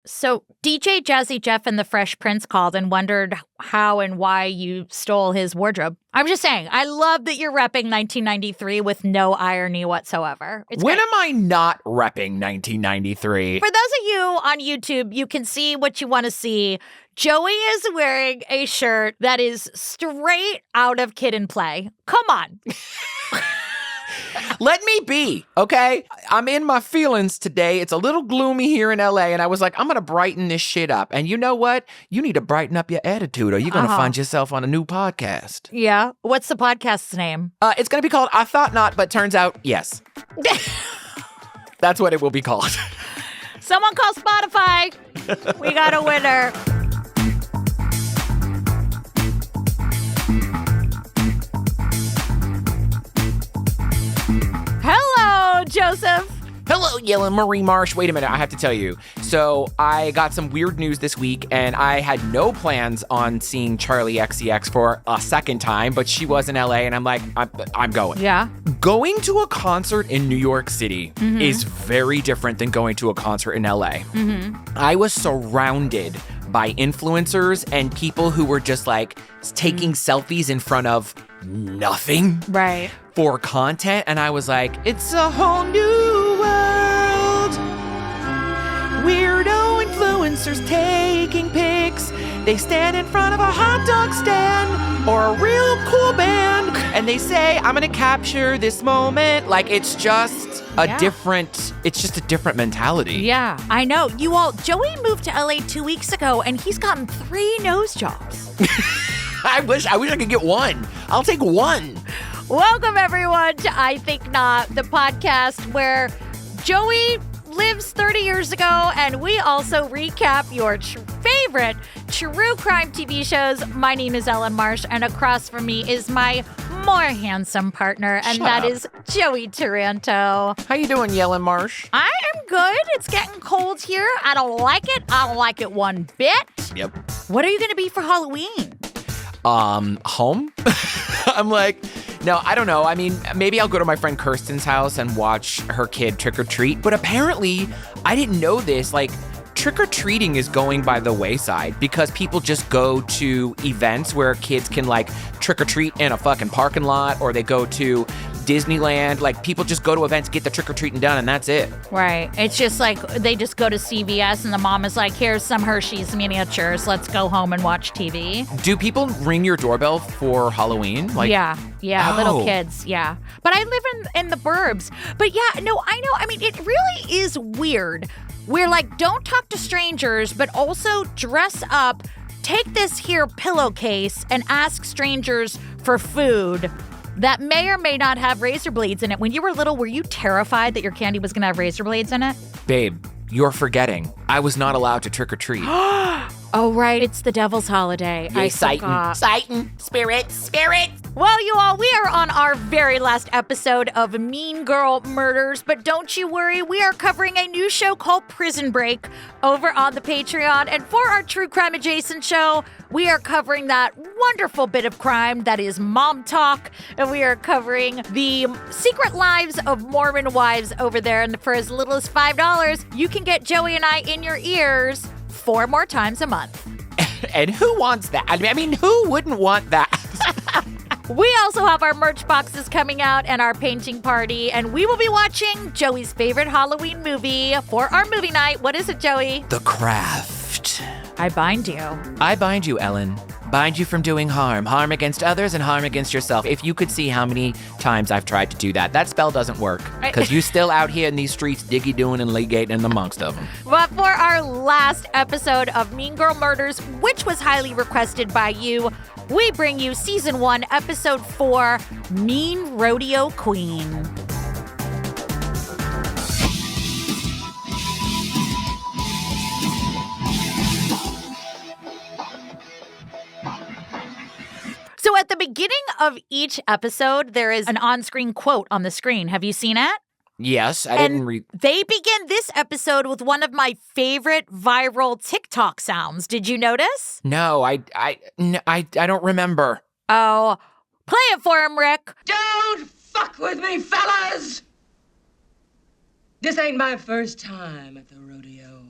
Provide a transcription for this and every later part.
So DJ Jazzy Jeff and the Fresh Prince called and wondered how and why you stole his wardrobe. I'm just saying, I love that you're repping 1993 with no irony whatsoever. When am I not repping 1993? For those of you on YouTube, you can see what you want to see. Joey is wearing a shirt that is straight out of Kid and Play. Come on. Let me be, okay? I'm in my feelings today. It's a little gloomy here in LA, and I was like, I'm going to brighten this shit up. And you know what? You need to brighten up your attitude, or you're going to find yourself on a new podcast. Yeah? What's the podcast's name? It's going to be called I Thought Not, but turns out, yes. That's what it will be called. Someone call Spotify. We got a winner. Hello, Joseph. Hello, Yellen Marie Marsh. Wait a minute, I have to tell you. So I got some weird news this week, and I had no plans on seeing Charlie XCX for a second time, but she was in LA, and I'm like, I'm going. Yeah. Going to a concert in New York City is very different than going to a concert in LA. I was surrounded by influencers and people who were just like taking selfies in front of nothing. Right. For content, and I was like, it's a whole new world. Weirdo influencers taking pics. They stand in front of a hot dog stand or a real cool band, and they say, I'm gonna capture this moment. Like, it's just a different mentality. Yeah, I know. Joey moved to LA 2 weeks ago, and he's gotten 3 nose jobs. I wish I could get one. I'll take one. Welcome, everyone, to I Think Not, the podcast where Joey lives 30 years ago, and we also recap your favorite true crime TV shows. My name is Ellen Marsh, and across from me is my more handsome partner, and that is Joey Taranto. How you doing, Yellen Marsh? I am good. It's getting cold here. I don't like it. I don't like it one bit. Yep. What are you going to be for Halloween? Home? I'm like, no, I don't know. I mean, maybe I'll go to my friend Kirsten's house and watch her kid trick or treat. But apparently, I didn't know this. Like, trick or treating is going by the wayside because people just go to events where kids can like trick or treat in a fucking parking lot, or they go to Disneyland. Like, people just go to events, get the trick or treating done, and that's it. Right. It's just like they just go to CVS and the mom is like, here's some Hershey's miniatures. Let's go home and watch TV. Do people ring your doorbell for Halloween? Like, yeah, little kids, yeah. But I live in the burbs. But yeah, no, I know. I mean, it really is weird. We're like, don't talk to strangers, but also dress up, take this here pillowcase and ask strangers for food that may or may not have razor blades in it. When you were little, were you terrified that your candy was going to have razor blades in it? Babe, you're forgetting. I was not allowed to trick or treat. Oh, right. It's the devil's holiday. Yay, Satan. Satan. Spirit. Well, you all, we are on our very last episode of Mean Girl Murders, but don't you worry, we are covering a new show called Prison Break over on the Patreon. And for our true crime adjacent show, we are covering that wonderful bit of crime that is Mom Talk. And we are covering the secret lives of Mormon wives over there. And for as little as $5, you can get Joey and I in your ears 4 more times a month. And who wants that? I mean, who wouldn't want that? We also have our merch boxes coming out and our painting party, and we will be watching Joey's favorite Halloween movie for our movie night. What is it, Joey? The Craft. I bind you. I bind you, Ellen. Bind you from doing harm. Harm against others and harm against yourself. If you could see how many times I've tried to do that, that spell doesn't work. Because you still out here in these streets diggy doing and legating amongst of them. But for our last episode of Mean Girl Murders, which was highly requested by you, we bring you Season 1, Episode 4, Mean Rodeo Queen. So at the beginning of each episode, there is an on-screen quote on the screen. Have you seen it? Yes, I didn't read. They begin this episode with one of my favorite viral TikTok sounds. Did you notice? No, I don't remember. Oh, play it for him, Rick. Don't fuck with me, fellas! This ain't my first time at the rodeo.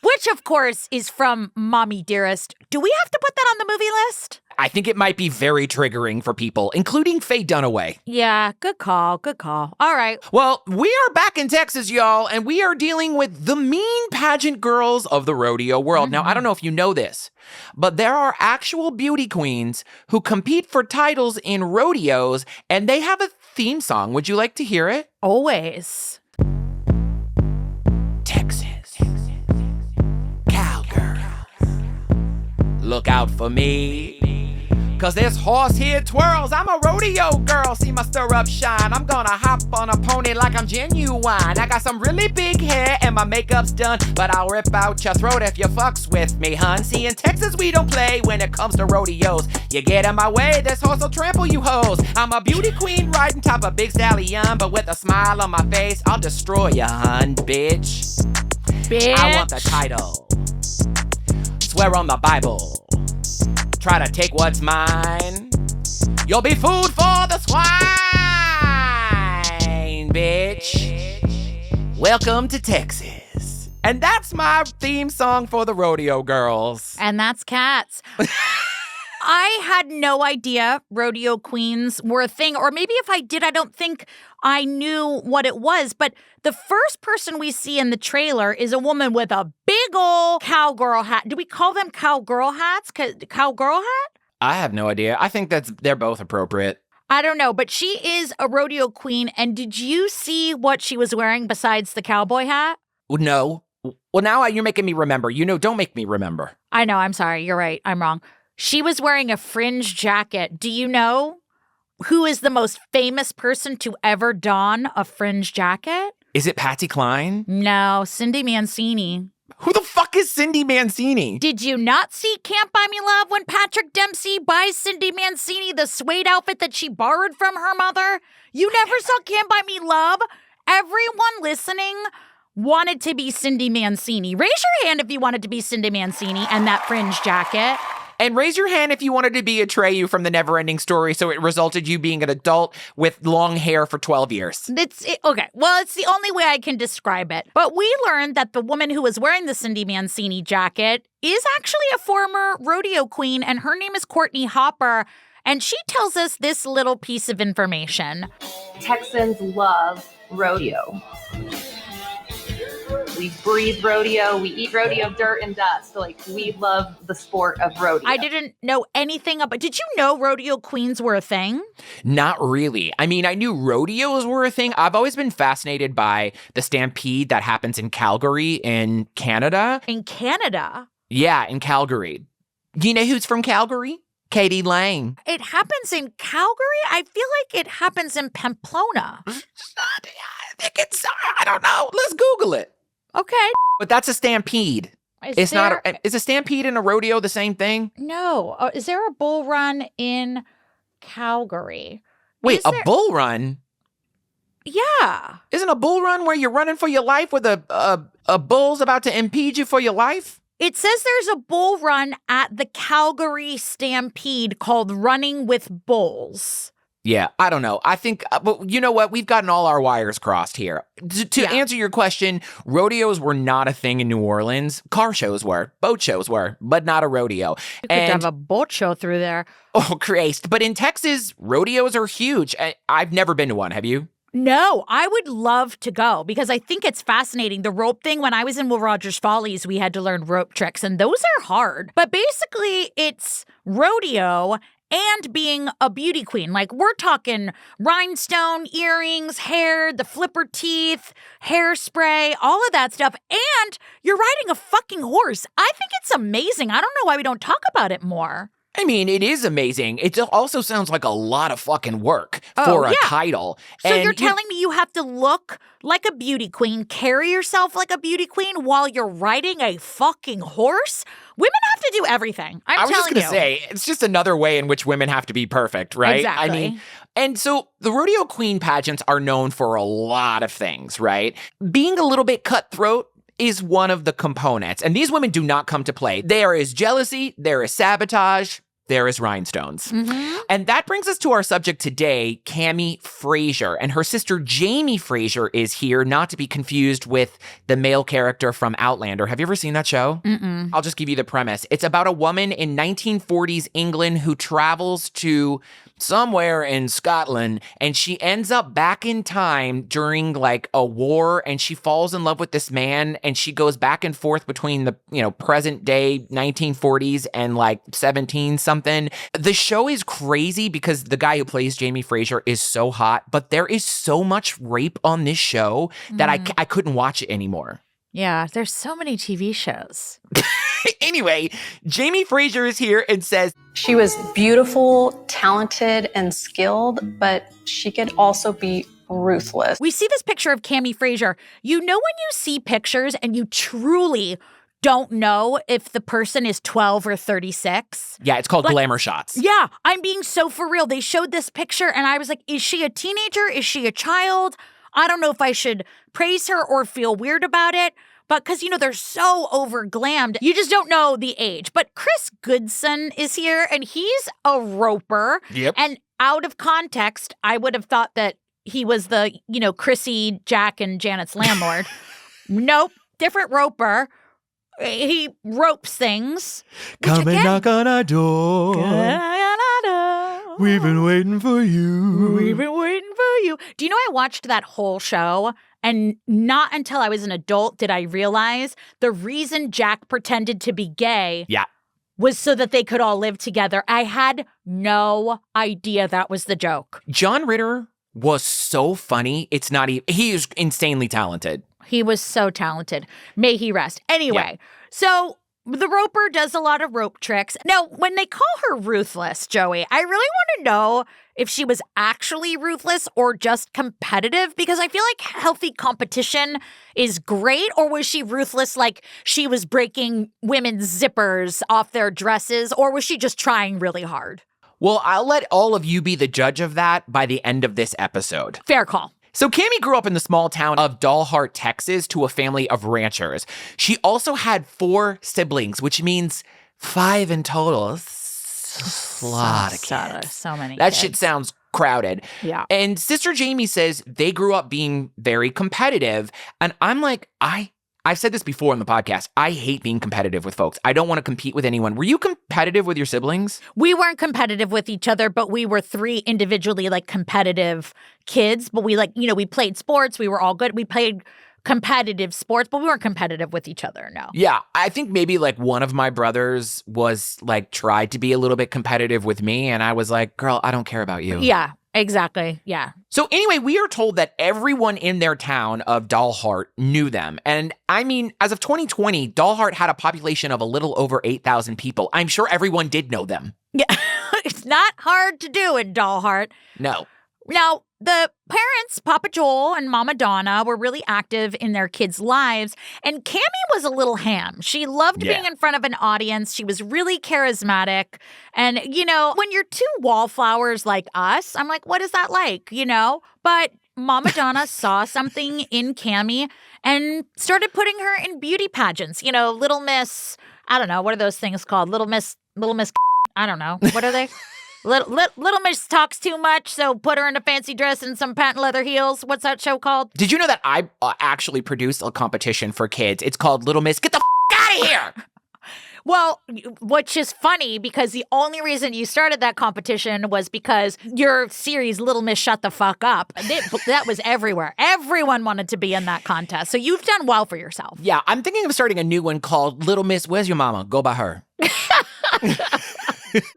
Which, of course, is from Mommy Dearest. Do we have to put that on the movie list? I think it might be very triggering for people, including Faye Dunaway. Yeah, good call, good call. All right. Well, we are back in Texas, y'all, and we are dealing with the mean pageant girls of the rodeo world. Now, I don't know if you know this, but there are actual beauty queens who compete for titles in rodeos, and they have a theme song. Would you like to hear it? Always. Texas. Cowgirl. Look out for me. 'Cause this horse here twirls. I'm a rodeo girl. See my stirrup shine. I'm gonna hop on a pony like I'm genuine. I got some really big hair and my makeup's done, but I'll rip out your throat if you fucks with me, hun. See, in Texas we don't play when it comes to rodeos. You get in my way, this horse will trample you hoes. I'm a beauty queen riding top a big stallion, but with a smile on my face, I'll destroy you, hun, bitch. I want the title. Swear on the Bible. Try to take what's mine. You'll be food for the swine, bitch. Welcome to Texas. And that's my theme song for the rodeo girls. And that's Cats. I had no idea rodeo queens were a thing, or maybe if I did, I don't think I knew what it was. But the first person we see in the trailer is a woman with a big ol' cowgirl hat. Do we call them cowgirl hats? Cowgirl hat? I have no idea. I think they're both appropriate. I don't know, but she is a rodeo queen. And did you see what she was wearing besides the cowboy hat? No. Well, now you're making me remember. Don't make me remember. I know. I'm sorry. You're right. I'm wrong. She was wearing a fringe jacket. Do you know who is the most famous person to ever don a fringe jacket? Is it Patsy Cline? No, Cindy Mancini. Who the fuck is Cindy Mancini? Did you not see Can't Buy Me Love when Patrick Dempsey buys Cindy Mancini the suede outfit that she borrowed from her mother? You never saw Can't Buy Me Love? Everyone listening wanted to be Cindy Mancini. Raise your hand if you wanted to be Cindy Mancini and that fringe jacket. And raise your hand if you wanted to be Atreyu from The Neverending Story, so it resulted you being an adult with long hair for 12 years. Okay, well, it's the only way I can describe it. But we learned that the woman who was wearing the Cindy Mancini jacket is actually a former rodeo queen, and her name is Courtney Hopper. And she tells us this little piece of information. Texans love rodeo. We breathe rodeo. We eat rodeo dirt and dust. We love the sport of rodeo. I didn't know anything about. Did you know rodeo queens were a thing? Not really. I mean, I knew rodeos were a thing. I've always been fascinated by the stampede that happens in Calgary in Canada. In Canada? Yeah, in Calgary. You know who's from Calgary? Katie Lang. It happens in Calgary? I feel like it happens in Pamplona. I don't know. Let's Google it. Okay. But that's a stampede. Is a stampede and a rodeo the same thing? No. Is there a bull run in Calgary? Wait, bull run? Yeah. Isn't a bull run where you're running for your life with a bull's about to impede you for your life? It says there's a bull run at the Calgary Stampede called Running with Bulls. Yeah, I don't know. I think, but you know what? We've gotten all our wires crossed here. To answer your question, rodeos were not a thing in New Orleans. Car shows were, boat shows were, but not a rodeo. You could have a boat show through there. Oh, Christ. But in Texas, rodeos are huge. I've never been to one. Have you? No, I would love to go because I think it's fascinating. The rope thing, when I was in Will Rogers Follies, we had to learn rope tricks, and those are hard. But basically, it's rodeo and being a beauty queen. We're talking rhinestone, earrings, hair, the flipper teeth, hairspray, all of that stuff. And you're riding a fucking horse. I think it's amazing. I don't know why we don't talk about it more. I mean, it is amazing. It also sounds like a lot of fucking work for a title. So you're telling me you have to look like a beauty queen, carry yourself like a beauty queen while you're riding a fucking horse? Women have to do everything. I was just going to say, it's just another way in which women have to be perfect, right? Exactly. I mean, and so the rodeo queen pageants are known for a lot of things, right? Being a little bit cutthroat is one of the components. And these women do not come to play. There is jealousy, there is sabotage, there is rhinestones. And that brings us to our subject today, Cammie Frasier. And her sister Jamie Frasier is here, not to be confused with the male character from Outlander. Have you ever seen that show? I'll just give you the premise. It's about a woman in 1940s England who travels to somewhere in Scotland, and she ends up back in time during like a war, and she falls in love with this man, and she goes back and forth between the, present day 1940s and like 17 something. The show is crazy because the guy who plays Jamie Frasier is so hot, but there is so much rape on this show that I couldn't watch it anymore. Yeah, there's so many TV shows. Anyway, Jamie Frasier is here and says, she was beautiful, talented, and skilled, but she could also be ruthless. We see this picture of Cammie Frasier. You know when you see pictures and you truly don't know if the person is 12 or 36? Yeah, it's called glamour shots. Yeah, I'm being so for real. They showed this picture and I was like, is she a teenager? Is she a child? I don't know if I should praise her or feel weird about it. But because, they're so over-glammed, you just don't know the age. But Chris Goodson is here, and he's a roper. Yep. And out of context, I would have thought that he was the, Chrissy, Jack, and Janet's landlord. Nope, different roper. He ropes things. Come and knock on our door. We've been waiting for you. We've been waiting for you. Do you know I watched that whole show? And not until I was an adult did I realize the reason Jack pretended to be gay was so that they could all live together. I had no idea that was the joke. John Ritter was so funny. It's not even, he is insanely talented. He was so talented. May he rest. Anyway, so the roper does a lot of rope tricks. Now, when they call her ruthless, Joey, I really want to know if she was actually ruthless or just competitive, because I feel like healthy competition is great. Or was she ruthless, like she was breaking women's zippers off their dresses, or was she just trying really hard? Well, I'll let all of you be the judge of that by the end of this episode. Fair call. So Cammie grew up in the small town of Dalhart, Texas, to a family of ranchers. She also had 4 siblings, which means 5 in total. A lot of kids. So many That kids. shit sounds crowded. Yeah. And Sister Jamie says they grew up being very competitive. And I'm like, I've said this before on the podcast. I hate being competitive with folks. I don't want to compete with anyone. Were you competitive with your siblings? We weren't competitive with each other, but we were 3 individually competitive kids. But we we played sports. We were all good. We played competitive sports, but we weren't competitive with each other, no. Yeah, I think maybe one of my brothers was tried to be a little bit competitive with me. And I was like, girl, I don't care about you. Yeah. Exactly. Yeah. So anyway, we are told that everyone in their town of Dalhart knew them. And I mean, as of 2020, Dalhart had a population of a little over 8,000 people. I'm sure everyone did know them. Yeah. It's not hard to do in Dalhart. No. Now, the parents, Papa Joel and Mama Donna, were really active in their kids' lives, and Cammie was a little ham. She loved being in front of an audience. She was really charismatic. And, when you're 2 wallflowers like us, I'm like, what is that like, But Mama Donna saw something in Cammie and started putting her in beauty pageants. Little Miss, I don't know, what are those things called? Little Miss, I don't know. What are they? Little Miss talks too much, so put her in a fancy dress and some patent leather heels. What's that show called? Did you know that I actually produced a competition for kids? It's called Little Miss Get the Out of Here! Well, which is funny because the only reason you started that competition was because your series, Little Miss Shut the Fuck Up, that was everywhere. Everyone wanted to be in that contest. So you've done well for yourself. Yeah, I'm thinking of starting a new one called Little Miss Where's Your Mama? Go by her.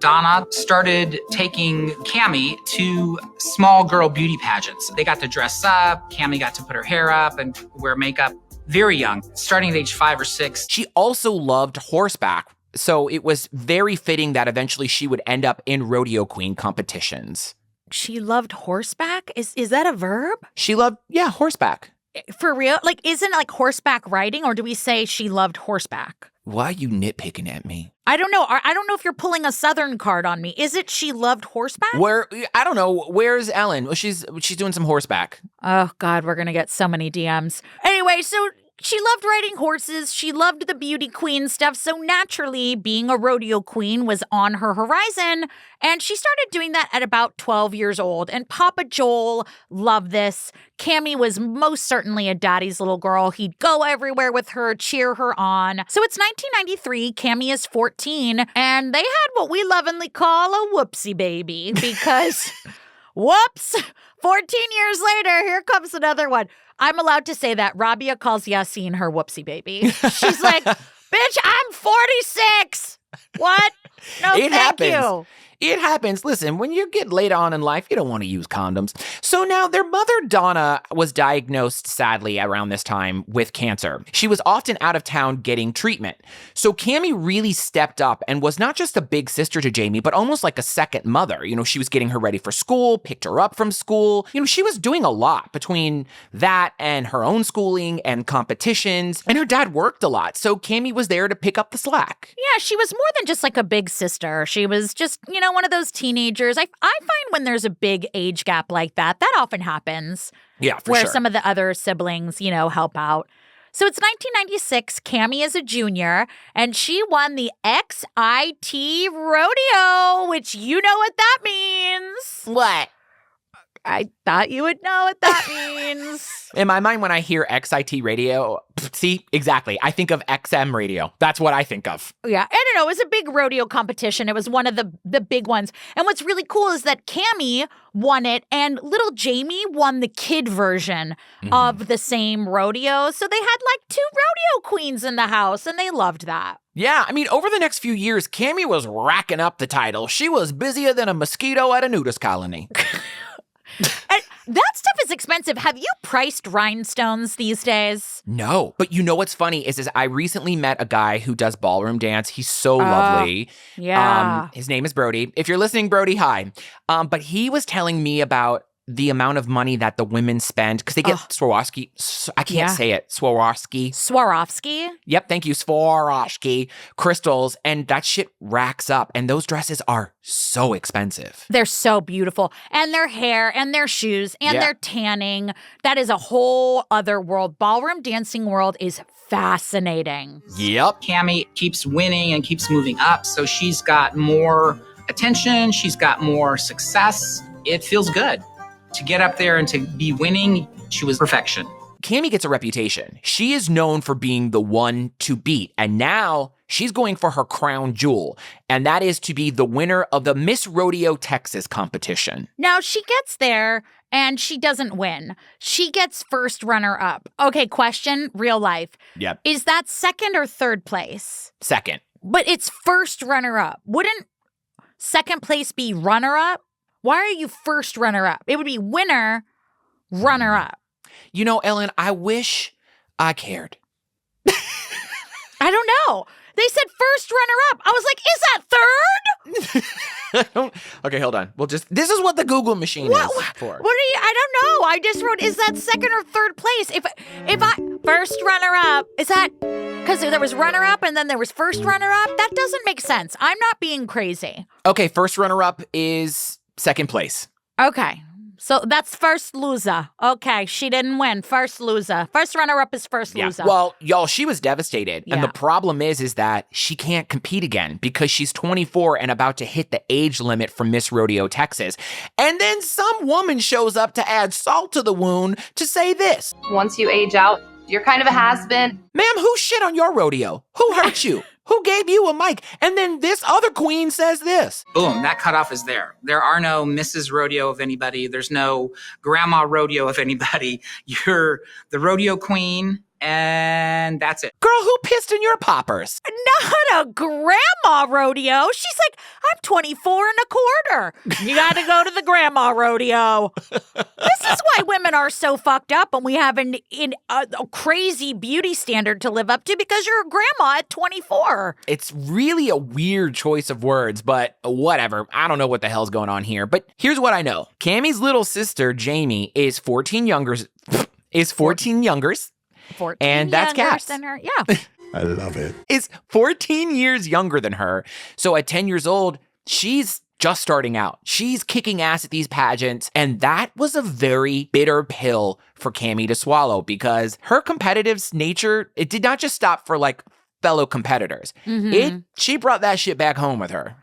Donna started taking Cammie to small girl beauty pageants. They got to dress up. Cammie got to put her hair up and wear makeup. Very young, starting at age 5 or 6. She also loved horseback, so it was very fitting that eventually she would end up in rodeo queen competitions. She loved horseback? Is that a verb? She loved, horseback. For real? Isn't it horseback riding, or do we say she loved horseback? Why are you nitpicking at me? I don't know. I don't know if you're pulling a Southern card on me. Is it she loved horseback? I don't know. Where's Ellen? Well, she's doing some horseback. Oh, God, we're going to get so many DMs. Anyway, so she loved riding horses. She loved the beauty queen stuff. So naturally, being a rodeo queen was on her horizon. And she started doing that at about 12 years old. And Papa Joel loved this. Cammie was most certainly a daddy's little girl. He'd go everywhere with her, cheer her on. So it's 1993. Cammie is 14. And they had what we lovingly call a whoopsie baby because, whoops, 14 years later, here comes another one. I'm allowed to say that. Rabia calls Yasin her whoopsie baby. She's like, bitch, I'm 46. What? No, It thank happens. you. It happens. Listen, when you get late on in life, you don't want to use condoms. So now their mother, Donna, was diagnosed, sadly, around this time with cancer. She was often out of town getting treatment. So Cammie really stepped up and was not just a big sister to Jamie, but almost like a second mother. You know, she was getting her ready for school, picked her up from school. You know, she was doing a lot between that and her own schooling and competitions. And her dad worked a lot. So Cammie was there to pick up the slack. Yeah, she was more than just like a big sister. She was just, you know, one of those teenagers. I find when there's a big age gap like that often happens. Yeah, for where sure. some of the other siblings, you know, help out. So it's 1996. Cammie is a junior, and she won the XIT Rodeo, which you know what that means. What? I thought you would know what that means. In my mind, when I hear XIT radio, see, exactly. I think of XM radio. That's what I think of. Yeah, I don't know. It was a big rodeo competition. It was one of the big ones. And what's really cool is that Cammie won it, and little Jamie won the kid version of the same rodeo. So they had like 2 rodeo queens in the house, and they loved that. Yeah, I mean, over the next few years, Cammie was racking up the title. She was busier than a mosquito at a nudist colony. And that stuff is expensive. Have you priced rhinestones these days? No, but you know what's funny is I recently met a guy who does ballroom dance. He's so lovely. Yeah. His name is Brody. If you're listening, Brody, hi. But he was telling me about the amount of money that the women spend because they get Swarovski. I can't say it. Swarovski? Yep, thank you. Swarovski crystals, and that shit racks up. And those dresses are so expensive. They're so beautiful. And their hair and their shoes and their tanning. That is a whole other world. Ballroom dancing world is fascinating. Yep. Cammie keeps winning and keeps moving up, so she's got more attention. She's got more success. It feels good. To get up there and to be winning, she was perfection. Cammie gets a reputation. She is known for being the one to beat. And now she's going for her crown jewel. And that is to be the winner of the Miss Rodeo Texas competition. Now, she gets there and she doesn't win. She gets first runner-up. Okay, question, real life. Yep. Is that second or third place? Second. But it's first runner-up. Wouldn't second place be runner-up? Why are you first runner-up? It would be winner, runner-up. You know, Ellen, I wish I cared. I don't know. They said first runner-up. I was like, is that third? Okay, hold on. This is what the Google machine is for. What are you? I don't know. I just wrote, is that second or third place? If I first runner-up, is that because there was runner-up and then there was first runner-up? That doesn't make sense. I'm not being crazy. Okay, first runner-up is second place. Okay. So that's first loser. Okay, she didn't win. First loser. First runner-up is first loser. Well, y'all, she was devastated. Yeah. And the problem is that she can't compete again because she's 24 and about to hit the age limit for Miss Rodeo Texas. And then some woman shows up to add salt to the wound to say this. Once you age out, you're kind of a has-been. Ma'am, who shit on your rodeo? Who hurt you? Who gave you a mic? And then this other queen says this. Boom, that cutoff is there. There are no Mrs. Rodeo of anybody. There's no Grandma Rodeo of anybody. You're the rodeo queen, and that's it. Girl, who pissed in your poppers? Not a grandma rodeo. She's like, I'm 24 and a quarter. You got to go to the grandma rodeo. This is why women are so fucked up and we have a crazy beauty standard to live up to because you're a grandma at 24. It's really a weird choice of words, but whatever. I don't know what the hell's going on here. But here's what I know. Cammie's little sister, Jamie, is 14 younger. And that's Cass. Than her. Yeah. I love it. Is 14 years younger than her. So at 10 years old, she's just starting out. She's kicking ass at these pageants, and that was a very bitter pill for Cami to swallow because her competitive nature, it did not just stop for like fellow competitors. She brought that shit back home with her.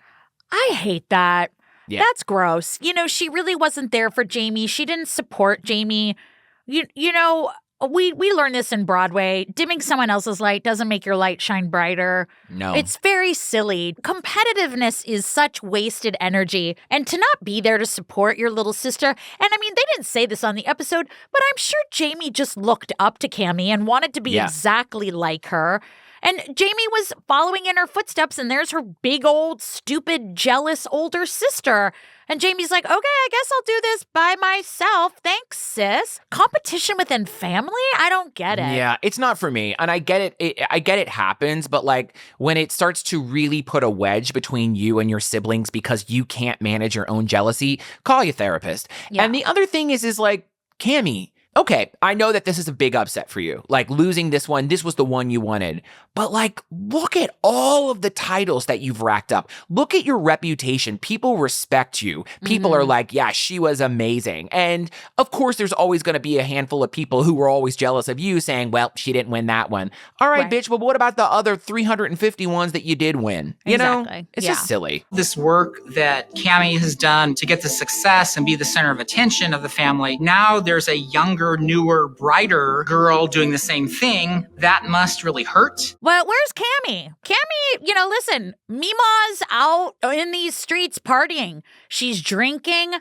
I hate that. Yeah. That's gross. You know, she really wasn't there for Jamie. She didn't support Jamie. You know, we learned this in Broadway. Dimming someone else's light doesn't make your light shine brighter. No. It's very silly. Competitiveness is such wasted energy. And to not be there to support your little sister, and I mean, they didn't say this on the episode, but I'm sure Jamie just looked up to Cami and wanted to be exactly like her. And Jamie was following in her footsteps, and there's her big old, stupid, jealous older sister. And Jamie's like, okay, I guess I'll do this by myself. Thanks, sis. Competition within family? I don't get it. Yeah, it's not for me. And I get it. I get it happens, but like when it starts to really put a wedge between you and your siblings because you can't manage your own jealousy, call your therapist. Yeah. And the other thing is like, Cami, okay, I know that this is a big upset for you. Like losing this one, this was the one you wanted. But like, look at all of the titles that you've racked up. Look at your reputation. People respect you. People are like, yeah, she was amazing. And of course, there's always going to be a handful of people who were always jealous of you saying, well, she didn't win that one. All right, bitch, but what about the other 350 ones that you did win? You know, it's just silly. This work that Cami has done to get the success and be the center of attention of the family, now there's a younger, newer, brighter girl doing the same thing. That must really hurt. Well, where's Cami? Cami, you know, listen, Mima's out in these streets partying. She's drinking.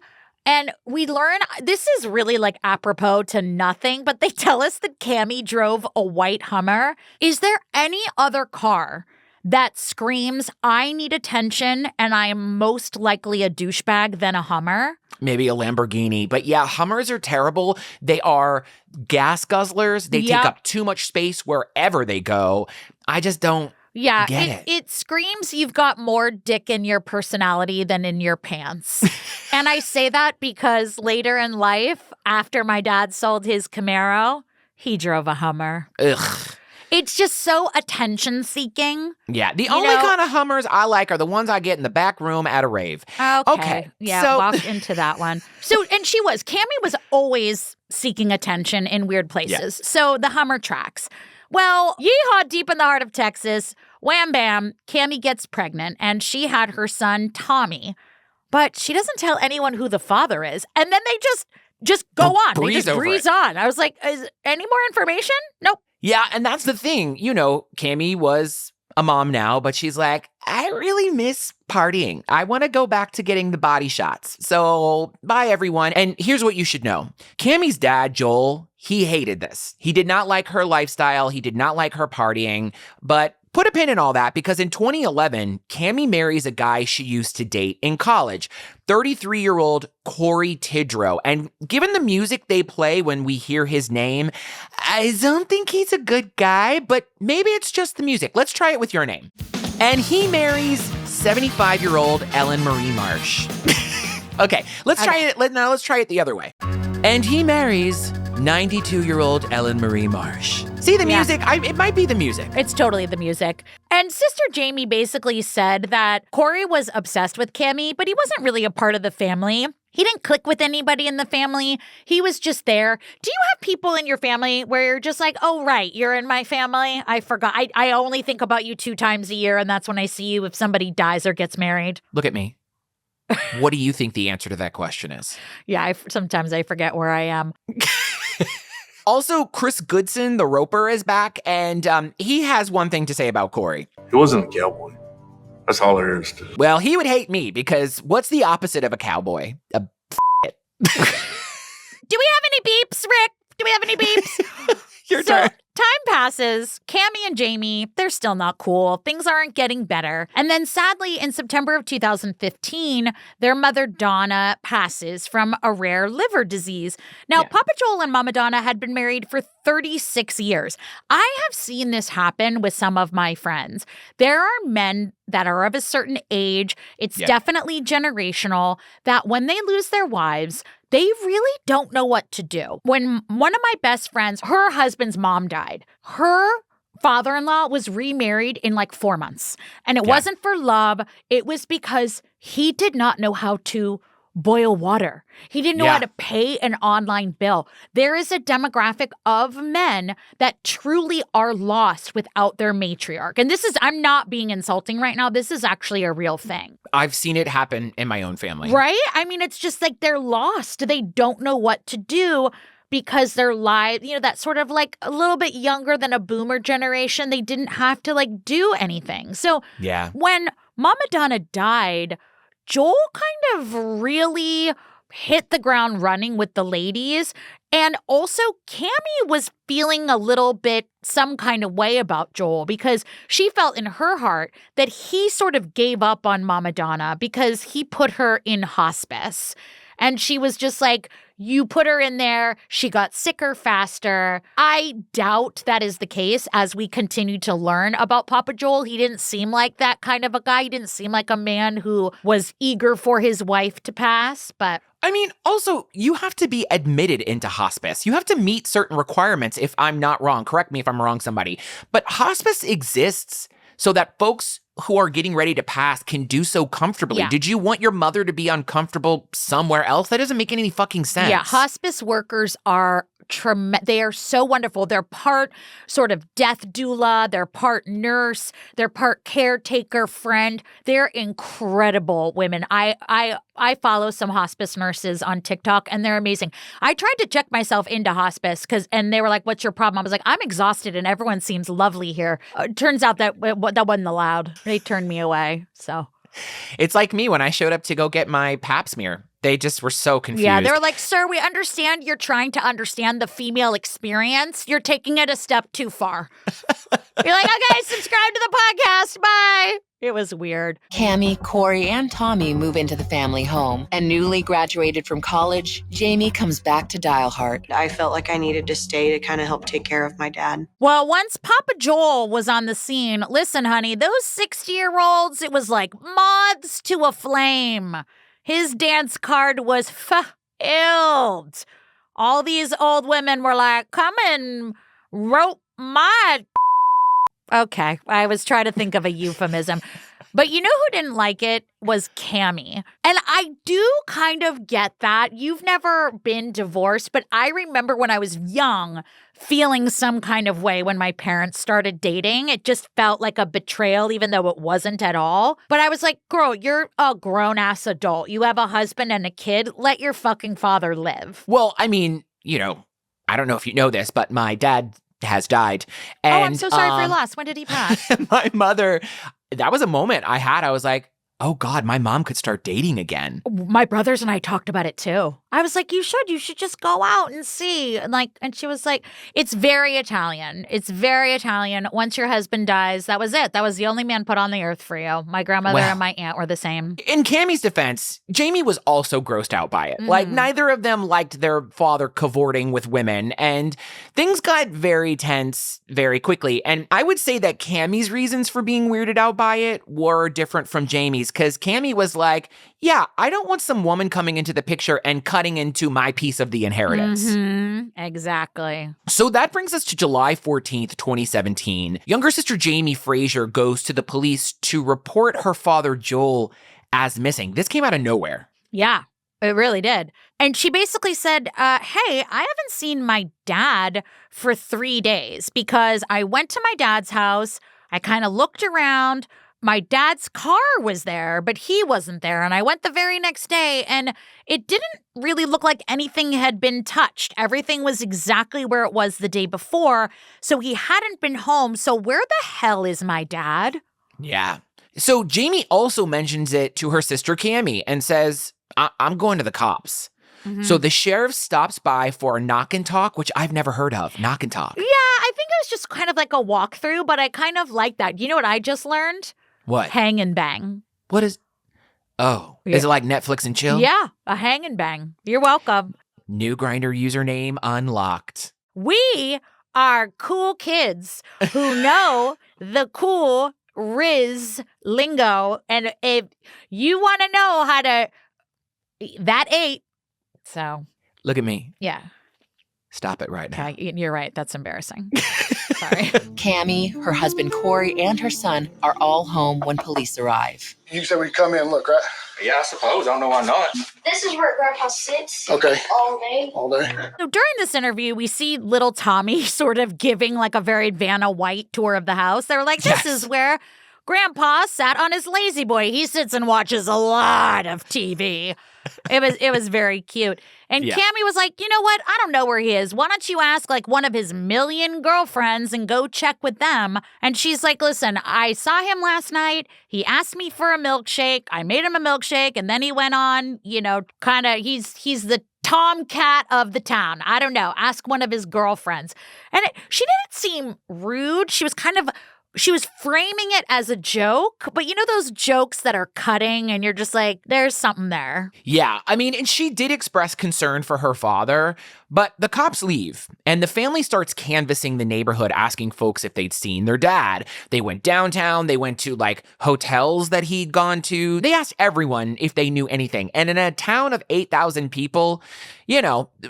And we learn, this is really like apropos to nothing, but they tell us that Cami drove a white Hummer. Is there any other car that screams, I need attention and I am most likely a douchebag than a Hummer? Maybe a Lamborghini. But yeah, Hummers are terrible. They are gas guzzlers. They take up too much space wherever they go. I just don't get it. It screams you've got more dick in your personality than in your pants. And I say that because later in life, after my dad sold his Camaro, he drove a Hummer. Ugh. It's just so attention-seeking. Yeah, the only kind of Hummers I like are the ones I get in the back room at a rave. Okay. Yeah, walk into that one. So, and Cami was always seeking attention in weird places. Yeah. So the Hummer tracks. Well, yeehaw, deep in the heart of Texas, wham bam, Cami gets pregnant, and she had her son, Tommy. But she doesn't tell anyone who the father is. And then they just go on. They just breeze on. I was like, is any more information? Nope. Yeah, and that's the thing. You know, Cami was a mom now, but she's like, I really miss partying. I want to go back to getting the body shots. So bye, everyone. And here's what you should know. Cami's dad, Joel, he hated this. He did not like her lifestyle. He did not like her partying. But put a pin in all that because in 2011, Cami marries a guy she used to date in college, 33-year-old Corey Tidrow. And given the music they play when we hear his name, I don't think he's a good guy, but maybe it's just the music. Let's try it with your name. And he marries 75-year-old Ellen Marie Marsh. Okay, let's try it. Now let's try it the other way. And he marries 92-year-old Ellen Marie Marsh. See the music? It might be the music. It's totally the music. And Sister Jamie basically said that Corey was obsessed with Cami, but he wasn't really a part of the family. He didn't click with anybody in the family. He was just there. Do you have people in your family where you're just like, oh, right, you're in my family? I forgot. I only think about you 2 times a year, and that's when I see you if somebody dies or gets married. Look at me. What do you think the answer to that question is? Yeah, sometimes I forget where I am. Also, Chris Goodson, the Roper, is back, and he has one thing to say about Corey. He wasn't a cowboy. That's all there is to it. Well, he would hate me because what's the opposite of a cowboy? A Do we have any beeps, Rick? Do we have any beeps? Your turn. Time passes. Cami and Jamie, they're still not cool. Things aren't getting better. And then sadly, in September of 2015, their mother Donna passes from a rare liver disease. Now, Papa Joel and Mama Donna had been married for 36 years. I have seen this happen with some of my friends. There are men that are of a certain age, it's definitely generational, that when they lose their wives, they really don't know what to do. When one of my best friends, her husband's mom died, her father-in-law was remarried in like 4 months. And it wasn't for love. It was because he did not know how to boil water. He didn't know how to pay an online bill. There is a demographic of men that truly are lost without their matriarch. And I'm not being insulting right now. This is actually a real thing. I've seen it happen in my own family. Right? I mean, it's just like they're lost. They don't know what to do because their lives, that sort of like a little bit younger than a boomer generation, they didn't have to like do anything. So when Mama Donna died, Joel kind of really hit the ground running with the ladies. And also, Cammie was feeling a little bit some kind of way about Joel because she felt in her heart that he sort of gave up on Mama Donna because he put her in hospice. And she was just like, you put her in there. She got sicker faster. I doubt that is the case as we continue to learn about Papa Joel. He didn't seem like that kind of a guy. He didn't seem like a man who was eager for his wife to pass. But I mean, also, you have to be admitted into hospice. You have to meet certain requirements, if I'm not wrong. Correct me if I'm wrong, somebody. But hospice exists so that folks who are getting ready to pass can do so comfortably. Yeah. Did you want your mother to be uncomfortable somewhere else? That doesn't make any fucking sense. Yeah, hospice workers are they are so wonderful. They're part sort of death doula, they're part nurse, they're part caretaker friend. They're incredible women. I follow some hospice nurses on TikTok and they're amazing. I tried to check myself into hospice and they were like, "What's your problem?" I was like, "I'm exhausted and everyone seems lovely here." Turns out that wasn't allowed. They turned me away. So it's like me when I showed up to go get my pap smear. They just were so confused. Yeah, they were like, "Sir, we understand you're trying to understand the female experience. You're taking it a step too far." You're like, "Okay, subscribe to the podcast. Bye." It was weird. Cammie, Corey, and Tommy move into the family home. And newly graduated from college, Jamie comes back to Dial Heart. I felt like I needed to stay to kind of help take care of my dad. Well, once Papa Joel was on the scene, listen, honey, those 60-year-olds, it was like moths to a flame. His dance card was filled. All these old women were like, "Come and rope my..." Okay, I was trying to think of a euphemism. But you know who didn't like it was Cammie. And I do kind of get that. You've never been divorced, but I remember when I was young feeling some kind of way when my parents started dating. It just felt like a betrayal, even though it wasn't at all. But I was like, girl, you're a grown-ass adult. You have a husband and a kid. Let your fucking father live. Well, I mean, I don't know if you know this, but my dad has died. And, I'm so sorry for your loss. When did he pass? My mother, that was a moment I had. I was like, oh God, my mom could start dating again. My brothers and I talked about it too. I was like, you should just go out and see. And she was like, it's very Italian. It's very Italian. Once your husband dies, that was it. That was the only man put on the earth for you. My grandmother and my aunt were the same. In Cammie's defense, Jamie was also grossed out by it. Like, neither of them liked their father cavorting with women, and things got very tense very quickly. And I would say that Cammie's reasons for being weirded out by it were different from Jamie's, because Cammie was like, yeah, I don't want some woman coming into the picture and cutting into my piece of the inheritance. Exactly. So that brings us to July 14th, 2017. Younger sister Jamie Frasier goes to the police to report her father Joel as missing. This came out of nowhere. Yeah, it really did. And she basically said, hey, I haven't seen my dad for 3 days because I went to my dad's house. I kind of looked around. My dad's car was there, but he wasn't there. And I went the very next day, and it didn't really look like anything had been touched. Everything was exactly where it was the day before. So he hadn't been home. So where the hell is my dad? Yeah. So Jamie also mentions it to her sister Cammie and says, I'm going to the cops. So the sheriff stops by for a knock and talk, which I've never heard of. Knock and talk. Yeah, I think it was just kind of like a walkthrough, but I kind of like that. You know what I just learned? What? Hang and bang. What is? Oh, is it like Netflix and chill? Yeah, a hang and bang. You're welcome. New Grindr username unlocked. We are cool kids who know the cool Riz lingo. And if you want to know how to, that ate. So. Look at me. Yeah. Stop it right now. Okay, you're right. That's embarrassing. Sorry. Cammie, her husband Corey, and her son are all home when police arrive. You said we'd come in and look, right? Yeah, I suppose. I don't know why not. This is where Grandpa sits Okay. all day. All day. So during this interview, we see little Tommy sort of giving like a very Vanna White tour of the house. They were like, this is where Grandpa sat on his lazy boy. He sits and watches a lot of TV. It was very cute. And Cammie was like, you know what? I don't know where he is. Why don't you ask like one of his million girlfriends and go check with them? And she's like, listen, I saw him last night. He asked me for a milkshake. I made him a milkshake. And then he went on, kind of, he's the tomcat of the town. I don't know. Ask one of his girlfriends. And she didn't seem rude. She was framing it as a joke, but you know those jokes that are cutting and you're just like, there's something there. Yeah, I mean, and she did express concern for her father, but the cops leave and the family starts canvassing the neighborhood, asking folks if they'd seen their dad. They went downtown, they went to like hotels that he'd gone to. They asked everyone if they knew anything. And in a town of 8,000 people,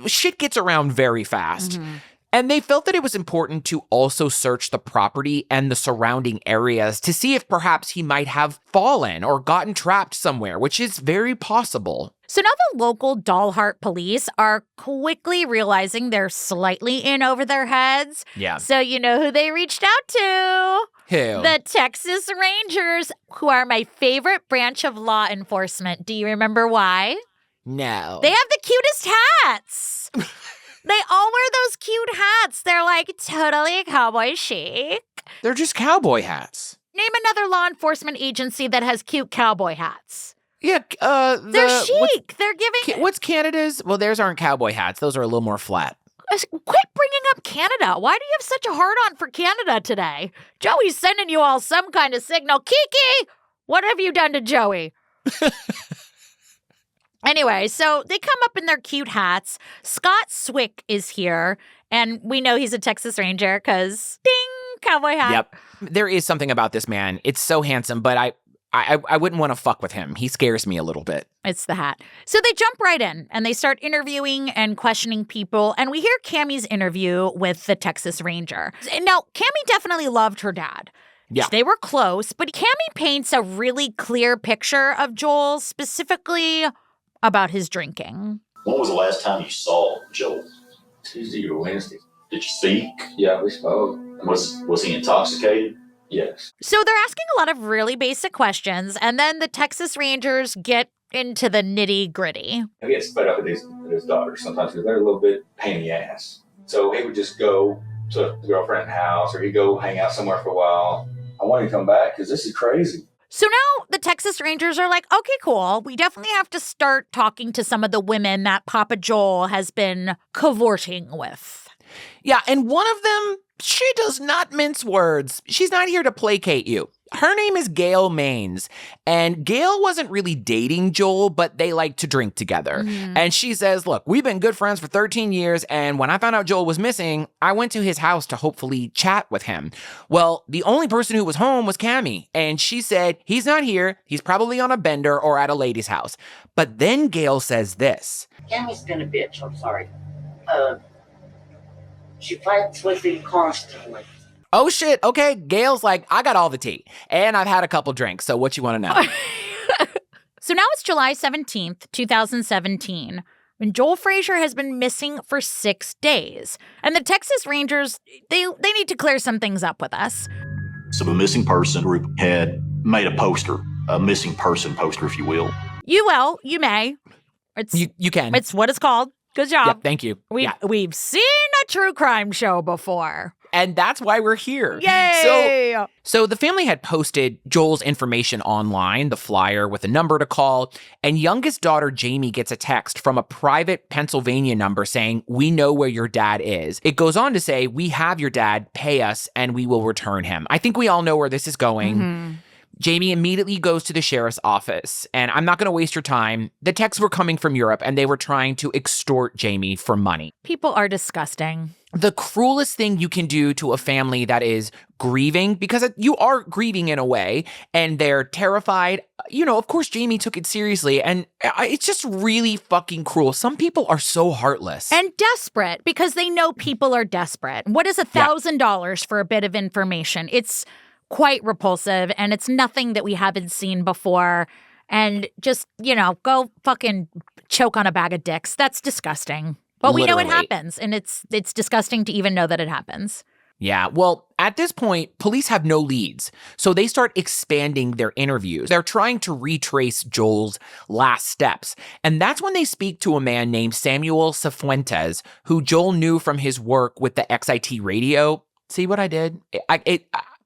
shit gets around very fast. Mm-hmm. And they felt that it was important to also search the property and the surrounding areas to see if perhaps he might have fallen or gotten trapped somewhere, which is very possible. So now the local Dollheart police are quickly realizing they're slightly in over their heads. Yeah. So you know who they reached out to? Who? The Texas Rangers, who are my favorite branch of law enforcement. Do you remember why? No. They have the cutest hats. They all wear those cute hats. They're like totally cowboy chic. They're just cowboy hats. Name another law enforcement agency that has cute cowboy hats. Yeah, they're chic. They're giving... What's Canada's? Well, theirs aren't cowboy hats. Those are a little more flat. Quit bringing up Canada. Why do you have such a hard-on for Canada today? Joey's sending you all some kind of signal. Kiki, what have you done to Joey? Anyway, so they come up in their cute hats. Scott Swick is here, and we know he's a Texas Ranger because, ding, cowboy hat. Yep. There is something about this man. It's so handsome, but I wouldn't want to fuck with him. He scares me a little bit. It's the hat. So they jump right in, and they start interviewing and questioning people, and we hear Cammie's interview with the Texas Ranger. Now, Cammie definitely loved her dad. Yeah. They were close, but Cammie paints a really clear picture of Joel, specifically about his drinking. When was the last time you saw Joel? Tuesday or Wednesday. Did you speak? Yeah, we spoke. Was he intoxicated? Yes. So they're asking a lot of really basic questions, and then the Texas Rangers get into the nitty-gritty. He gets fed up with his daughters sometimes because they're a little bit pain in the ass. So he would just go to the girlfriend's house or he'd go hang out somewhere for a while. I want him to come back because this is crazy. So now the Texas Rangers are like, okay, cool. We definitely have to start talking to some of the women that Papa Joel has been cavorting with. Yeah, and one of them, she does not mince words. She's not here to placate you. Her name is Gail Maines, and Gail wasn't really dating Joel, but they like to drink together. Mm-hmm. And she says, look, we've been good friends for 13 years, and when I found out Joel was missing, I went to his house to hopefully chat with him. Well, the only person who was home was Cammie, and she said, he's not here, he's probably on a bender or at a lady's house. But then Gail says this. Cammie's been a bitch, I'm sorry. She fights with me constantly. Oh, shit. Okay. Gail's like, I got all the tea. And I've had a couple drinks. So what you want to know? So now it's July 17th, 2017. And Joel Frasier has been missing for 6 days. And the Texas Rangers, they need to clear some things up with us. So the missing person group had made a poster, a missing person poster, if you will. You will. You may. You can. It's what it's called. Good job. Yep, thank you. We've seen a true crime show before. And that's why we're here. Yay! So the family had posted Joel's information online, the flyer with a number to call, and youngest daughter Jamie gets a text from a private Pennsylvania number saying, we know where your dad is. It goes on to say, we have your dad, pay us, and we will return him. I think we all know where this is going. Mm-hmm. Jamie immediately goes to the sheriff's office, and I'm not going to waste your time. The texts were coming from Europe, and they were trying to extort Jamie for money. People are disgusting. The cruelest thing you can do to a family that is grieving, because you are grieving in a way, and they're terrified. You know, of course, Jamie took it seriously, and it's just really fucking cruel. Some people are so heartless. And desperate, because they know people are desperate. What is $1,000 for a bit of information? It's quite repulsive, and it's nothing that we haven't seen before. and just, go fucking choke on a bag of dicks. That's disgusting. But we know it Literally. happens, and it's disgusting to even know that it happens. Yeah, well, at this point, police have no leads, so they start expanding their interviews. They're trying to retrace Joel's last steps, and that's when they speak to a man named Samuel Cifuentes, who Joel knew from his work with the XIT radio. See what I did?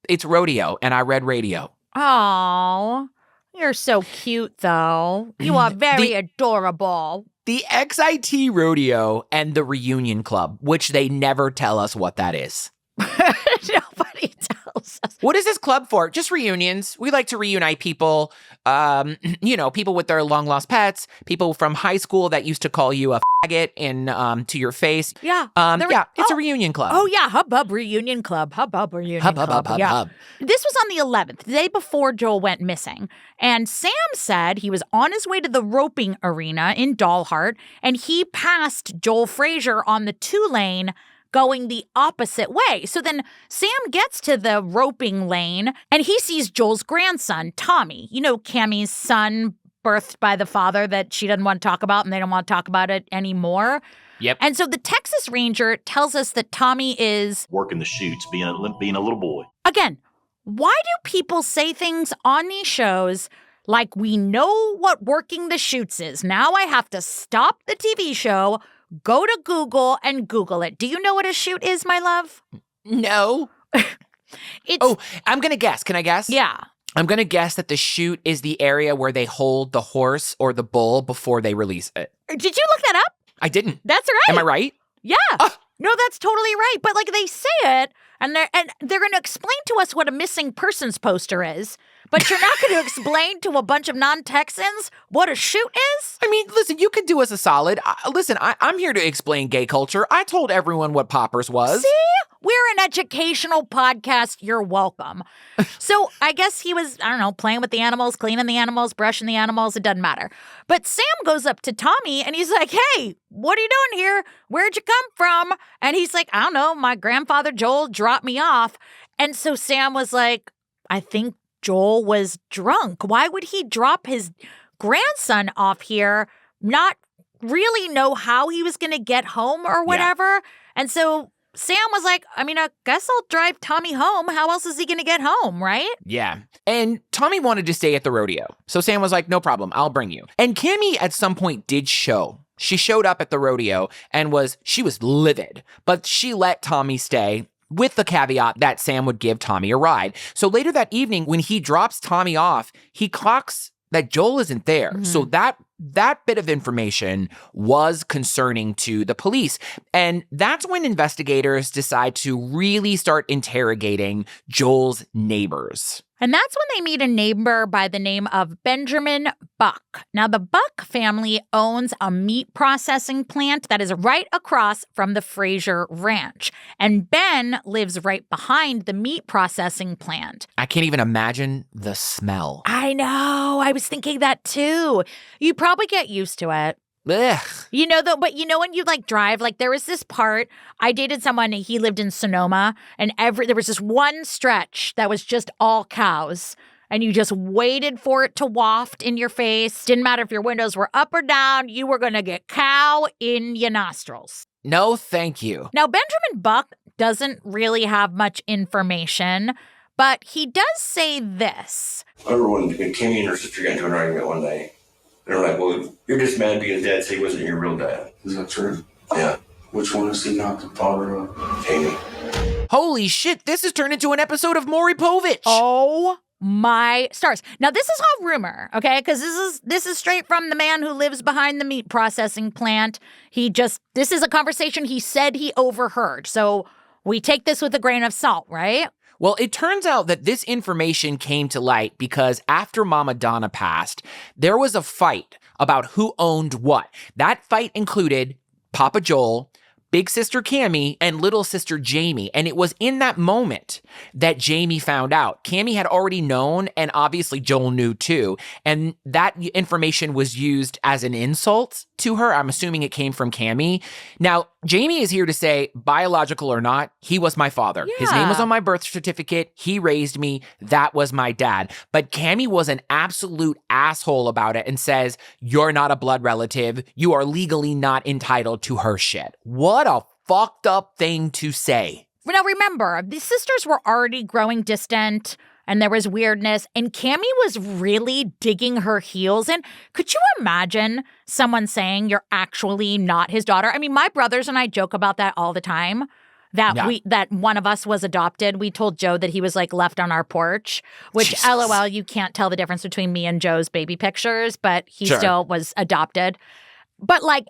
It's Rodeo, and I read radio. Oh, you're so cute, though. You are very adorable. The XIT Rodeo and the Reunion Club, which they never tell us what that is. Nobody tells us. What is this club for? Just reunions. We like to reunite people, people with their long-lost pets, people from high school that used to call you a faggot to your face. Yeah. It's a reunion club. Oh, yeah. Hubbub Reunion Club. Hubbub Reunion Club. Hub. This was on the 11th, the day before Joel went missing. And Sam said he was on his way to the roping arena in Dalhart, and he passed Joel Frasier on the 2-lane going the opposite way. So then Sam gets to the roping lane, and he sees Joel's grandson, Tommy. Cammie's son, birthed by the father that she doesn't want to talk about, and they don't want to talk about it anymore. Yep. And so the Texas Ranger tells us that Tommy is working the chutes, being a little boy. Again, why do people say things on these shows like we know what working the chutes is? Now I have to stop the TV show, go to Google, and Google it. Do you know what a chute is, my love? No. I'm going to guess. Can I guess? Yeah. I'm going to guess that the chute is the area where they hold the horse or the bull before they release it. Did you look that up? I didn't. That's right. Am I right? Yeah. No, that's totally right. But they say it, and they're going to explain to us what a missing persons poster is. But you're not going to explain to a bunch of non-Texans what a chute is? I mean, listen, you could do us a solid. I'm here to explain gay culture. I told everyone what poppers was. See? We're an educational podcast. You're welcome. So I guess he was, playing with the animals, cleaning the animals, brushing the animals. It doesn't matter. But Sam goes up to Tommy and he's like, hey, what are you doing here? Where'd you come from? And he's like, I don't know. My grandfather Joel dropped me off. And so Sam was like, I think Joel was drunk. Why would he drop his grandson off here, not really know how he was going to get home or whatever? Yeah. And so Sam was like, I guess I'll drive Tommy home. How else is he going to get home, right? Yeah. And Tommy wanted to stay at the rodeo. So Sam was like, no problem, I'll bring you. And Cammie at some point did show. She showed up at the rodeo and she was livid, but she let Tommy stay, with the caveat that Sam would give Tommy a ride. So later that evening, when he drops Tommy off, he clocks that Joel isn't there. Mm-hmm. So that bit of information was concerning to the police. And that's when investigators decide to really start interrogating Joel's neighbors. And that's when they meet a neighbor by the name of Benjamin Buck. Now, the Buck family owns a meat processing plant that is right across from the Frasier Ranch. And Ben lives right behind the meat processing plant. I can't even imagine the smell. I know. I was thinking that too. You probably get used to it. Ugh. But when you drive, there was this part, I dated someone, he lived in Sonoma, and there was this one stretch that was just all cows, and you just waited for it to waft in your face. Didn't matter if your windows were up or down, you were going to get cow in your nostrils. No, thank you. Now, Benjamin Buck doesn't really have much information, but he does say this. I remember when Cammie and her sister got into an argument one day. They're like, well, you're just mad because Dad said he wasn't your real dad. Is that true? Yeah. Which one is he not the father of? Amy. Holy shit, this has turned into an episode of Maury Povich. Oh my stars. Now, this is all rumor, okay? Because this is straight from the man who lives behind the meat processing plant. This is a conversation he said he overheard. So we take this with a grain of salt, right? Well, it turns out that this information came to light because after Mama Donna passed, there was a fight about who owned what. That fight included Papa Joel, big sister Cammie and little sister Jamie. And it was in that moment that Jamie found out. Cammie had already known, and obviously Joel knew too. And that information was used as an insult to her. I'm assuming it came from Cammie. Now, Jamie is here to say, biological or not, he was my father. His name was on my birth certificate. He raised me. That was my dad. But Cammie was an absolute asshole about it and says, you're not a blood relative. You are legally not entitled to her shit. What a fucked up thing to say. Now remember, the sisters were already growing distant and there was weirdness, and Cammie was really digging her heels in. Could you imagine someone saying you're actually not his daughter? I mean, my brothers and I joke about that all the time. That one of us was adopted. We told Joe that he was like left on our porch, which Jesus. LOL, you can't tell the difference between me and Joe's baby pictures, but he still was adopted. But like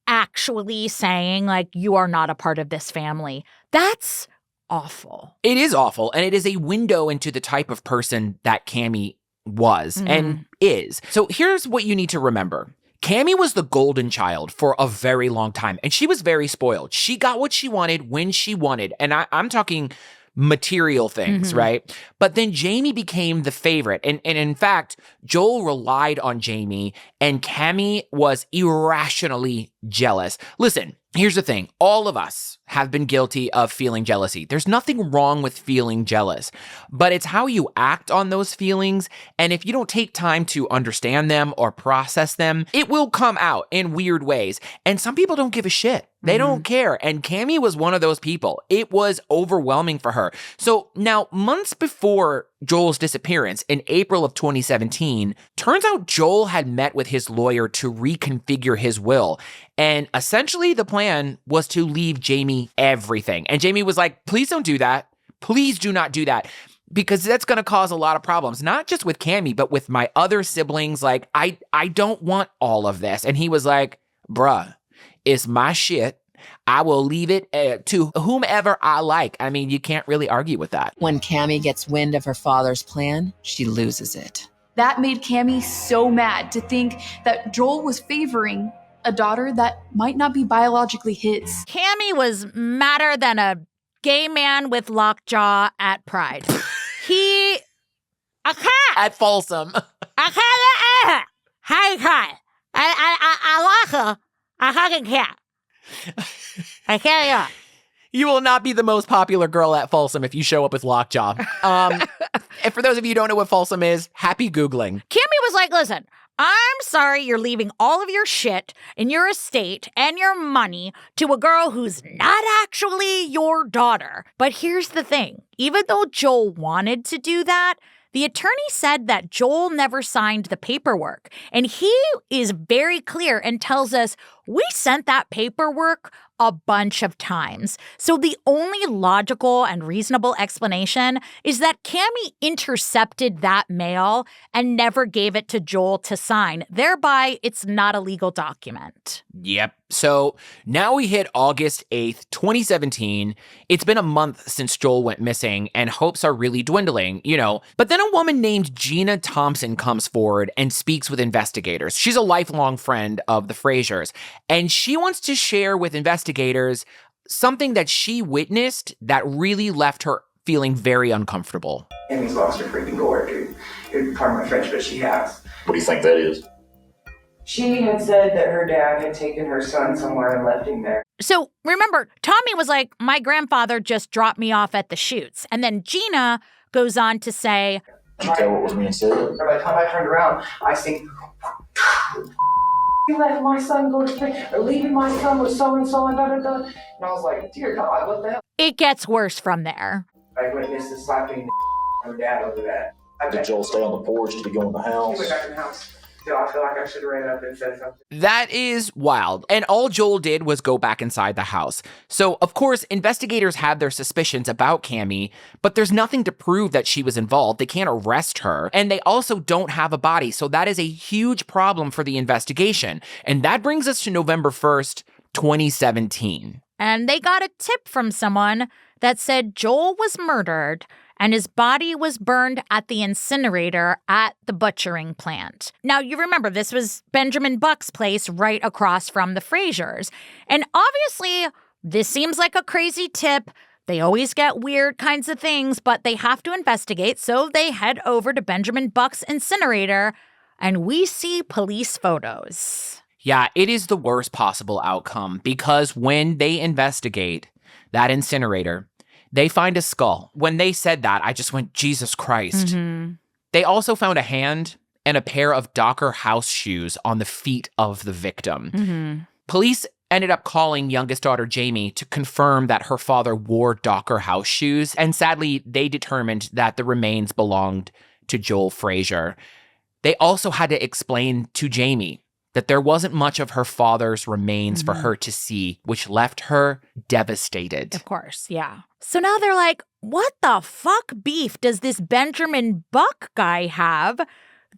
actually saying like you are not a part of this family, that's awful. It is awful, and it is a window into the type of person that Cammie was and is. So here's what you need to remember. Cammie was the golden child for a very long time, and she was very spoiled. She got what she wanted when she wanted, and I'm talking material things, right? But then Jamie became the favorite, and in fact, Joel relied on Jamie, and Cammie was irrationally jealous. Listen, here's the thing. All of us have been guilty of feeling jealousy. There's nothing wrong with feeling jealous, but it's how you act on those feelings. And if you don't take time to understand them or process them, it will come out in weird ways. And some people don't give a shit. They don't care. And Cammie was one of those people. It was overwhelming for her. So now, months before Joel's disappearance in April of 2017, turns out Joel had met with his lawyer to reconfigure his will. And essentially the plan was to leave Jamie everything. And Jamie was like, please don't do that. Please do not do that. Because that's going to cause a lot of problems, not just with Cammie, but with my other siblings. Like, I don't want all of this. And he was like, bruh, it's my shit. I will leave it to whomever I like. I mean, you can't really argue with that. When Cammie gets wind of her father's plan, she loses it. That made Cammie so mad to think that Joel was favoring a daughter that might not be biologically his. Cammie was madder than a gay man with lockjaw at Pride. At Folsom. Hey, I like her. I fucking can't. I can't. You will not be the most popular girl at Folsom if you show up with lockjaw. And for those of you who don't know what Folsom is, happy Googling. Cammie was like, listen, I'm sorry you're leaving all of your shit and your estate and your money to a girl who's not actually your daughter. But here's the thing. Even though Joel wanted to do that, the attorney said that Joel never signed the paperwork. And he is very clear and tells us, we sent that paperwork a bunch of times. So the only logical and reasonable explanation is that Cammie intercepted that mail and never gave it to Joel to sign. Thereby, it's not a legal document. Yep. So now we hit August 8th, 2017. It's been a month since Joel went missing, and hopes are really dwindling, you know. But then a woman named Gina Thompson comes forward and speaks with investigators. She's a lifelong friend of the Frasiers, and she wants to share with investigators something that she witnessed that really left her feeling very uncomfortable. Amy's lost her freaking door, dude. Pardon my French, but she has. What do you think that is? She had said that her dad had taken her son somewhere and left him there. So remember, Tommy was like, my grandfather just dropped me off at the chutes. And then Gina goes on to say, Did you tell what was being said? By the time I turned around, I see, you let my son go to sleep, or leaving my son with so-and-so and da-da-da. And I was like, dear God, what the hell? It gets worse from there. I witnessed the slapping her dad over that. Did Joel stay on the porch? Did he go in the house? He went back in the house. So I feel like I should have ran up and said something. That is wild. And all Joel did was go back inside the house. So, of course, investigators had their suspicions about Cammie, but there's nothing to prove that she was involved. They can't arrest her. And they also don't have a body. So that is a huge problem for the investigation. And that brings us to November 1st, 2017. And they got a tip from someone that said Joel was murdered and his body was burned at the incinerator at the butchering plant. Now, you remember, this was Benjamin Buck's place right across from the Frasiers. And obviously, This seems like a crazy tip. They always get weird kinds of things, but they have to investigate, so they head over to Benjamin Buck's incinerator, and we see police photos. Yeah, it is the worst possible outcome because when they investigate that incinerator, they find a skull. When they said that, I just went, Jesus Christ. Mm-hmm. They also found a hand and a pair of Docker house shoes on the feet of the victim. Mm-hmm. Police ended up calling youngest daughter Jamie to confirm that her father wore Docker house shoes, and sadly, they determined that the remains belonged to Joel Frasier. They also had to explain to Jamie that there wasn't much of her father's remains for her to see, which left her devastated. Of course, yeah. So now they're like, what the fuck beef does this Benjamin Buck guy have?